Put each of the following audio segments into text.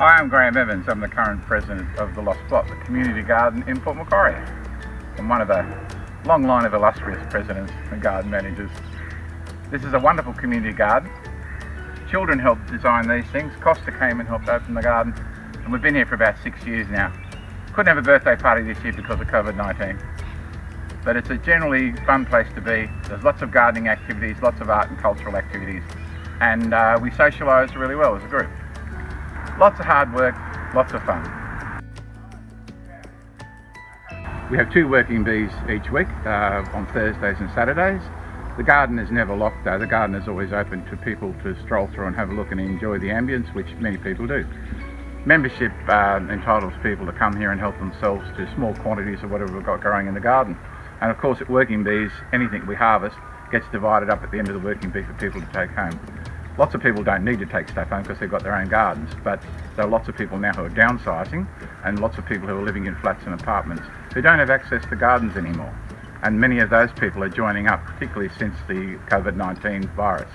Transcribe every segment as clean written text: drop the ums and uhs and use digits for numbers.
Hi, I'm Graham Evans. I'm the current president of the Lost Plot, the community garden in Port Macquarie. I'm one of a long line of illustrious presidents and garden managers. This is a wonderful community garden. Children helped design these things. Costa came and helped open the garden, and we've been here for about 6 years now. Couldn't have a birthday party this year because of COVID-19, but it's a generally fun place to be. There's lots of gardening activities, lots of art and cultural activities, and we socialise really well as a group. Lots of hard work, lots of fun. We have 2 working bees each week on Thursdays and Saturdays. The garden is never locked though. The garden is always open to people to stroll through and have a look and enjoy the ambience, which many people do. Membership entitles people to come here and help themselves to small quantities of whatever we've got growing in the garden. And of course at working bees, anything we harvest gets divided up at the end of the working bee for people to take home. Lots of people don't need to take stuff home because they've got their own gardens, but there are lots of people now who are downsizing and lots of people who are living in flats and apartments who don't have access to gardens anymore. And many of those people are joining up, particularly since the COVID-19 virus.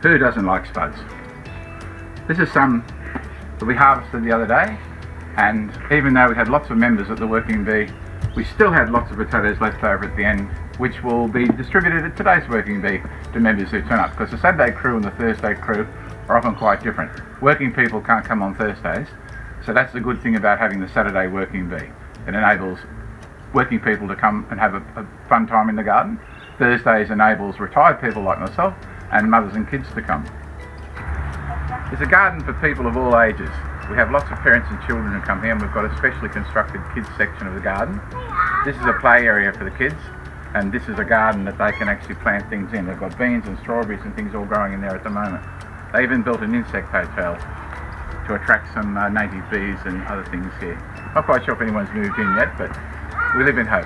Who doesn't like spuds? This is some that we harvested the other day, and even though we had lots of members at the working bee, we still had lots of potatoes left over at the end, which will be distributed at today's working bee to members who turn up, because the Saturday crew and the Thursday crew are often quite different. Working people can't come on Thursdays, so that's the good thing about having the Saturday working bee. It enables working people to come and have a fun time in the garden. Thursdays enables retired people like myself and mothers and kids to come. It's a garden for people of all ages. We have lots of parents and children who come here, and we've got a specially constructed kids section of the garden. This is a play area for the kids, and this is a garden that they can actually plant things in. They've got beans and strawberries and things all growing in there at the moment. They even built an insect hotel to attract some native bees and other things here. Not quite sure if anyone's moved in yet, but we live in hope.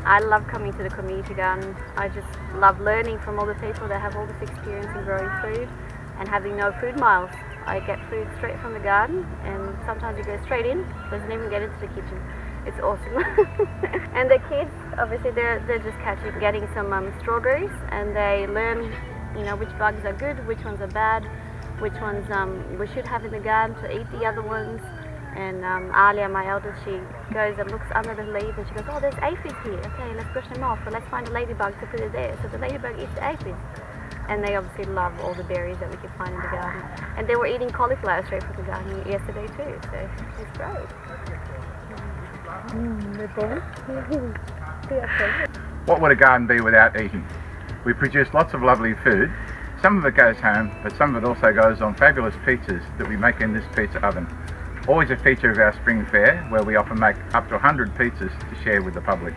I love coming to the community garden. I just love learning from all the people that have all this experience in growing food and having no food miles. I get food straight from the garden, and sometimes you go straight in, doesn't even get into the kitchen. It's awesome. And the kids, obviously they're just getting some strawberries, and they learn, which bugs are good, which ones are bad, which ones we should have in the garden to eat the other ones. And Alia, my eldest, she goes and looks under the leaves and she goes, oh, there's aphids here. Okay, let's brush them off, or let's find a ladybug to put it there. So the ladybug eats the aphids. And they obviously love all the berries that we can find in the garden. And they were eating cauliflower straight from the garden yesterday too, so it's great. What would a garden be without eating? We produce lots of lovely food. Some of it goes home, but some of it also goes on fabulous pizzas that we make in this pizza oven. Always a feature of our spring fair, where we often make up to 100 pizzas to share with the public.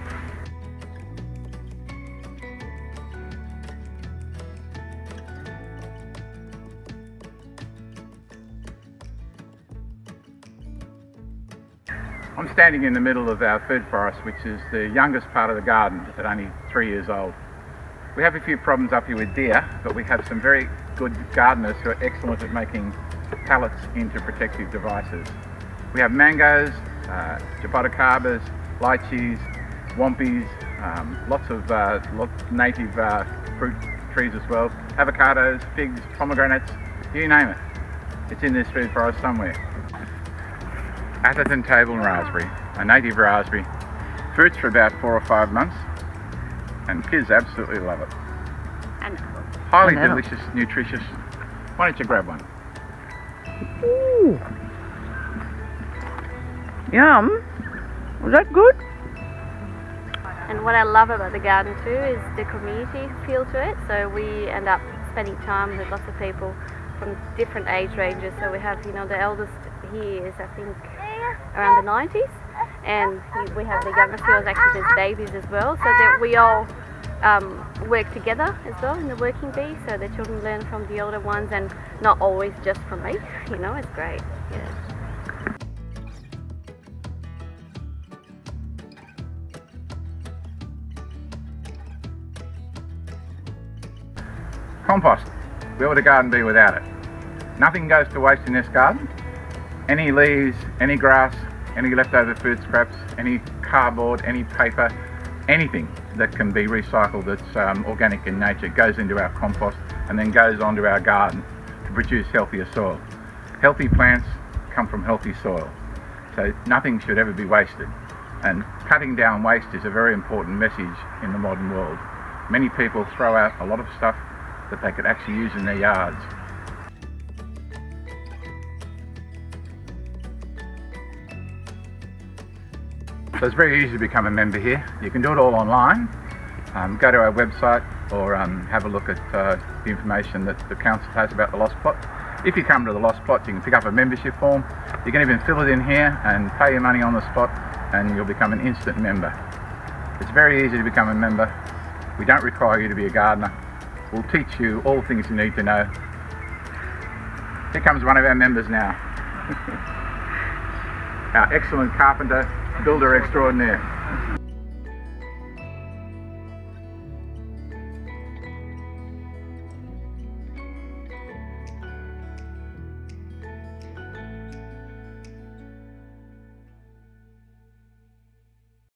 I'm standing in the middle of our food forest, which is the youngest part of the garden, at only 3 years old. We have a few problems up here with deer, but we have some very good gardeners who are excellent at making pallets into protective devices. We have mangoes, jaboticabas, lychees, wampies, lots of native fruit trees as well, avocados, figs, pomegranates, you name it. It's in this food forest somewhere. Atherton table raspberry, a native raspberry. Fruits for about 4 or 5 months, and kids absolutely love it. And highly delicious, nutritious. Why don't you grab one? Ooh. Yum. Was that good? And what I love about the garden too is the community feel to it. So we end up spending time with lots of people from different age ranges. So we have, the eldest he is, I think, around the 90s, and we have the youngest girls actually as babies as well. So that we all work together as well in the working bee, so the children learn from the older ones and not always just from me. It's great. Yeah. Compost. Where would a garden be without it? Nothing goes to waste in this garden. Any leaves, any grass, any leftover food scraps, any cardboard, any paper, anything that can be recycled that's organic in nature goes into our compost and then goes onto our garden to produce healthier soil. Healthy plants come from healthy soil, so nothing should ever be wasted. And cutting down waste is a very important message in the modern world. Many people throw out a lot of stuff that they could actually use in their yards. So it's very easy to become a member here. You can do it all online. Go to our website or have a look at the information that the council has about the Lost Plot. If you come to the Lost Plot, you can pick up a membership form. You can even fill it in here and pay your money on the spot, and you'll become an instant member. It's very easy to become a member. We don't require you to be a gardener. We'll teach you all the things you need to know. Here comes one of our members now. Our excellent carpenter, builder extraordinaire.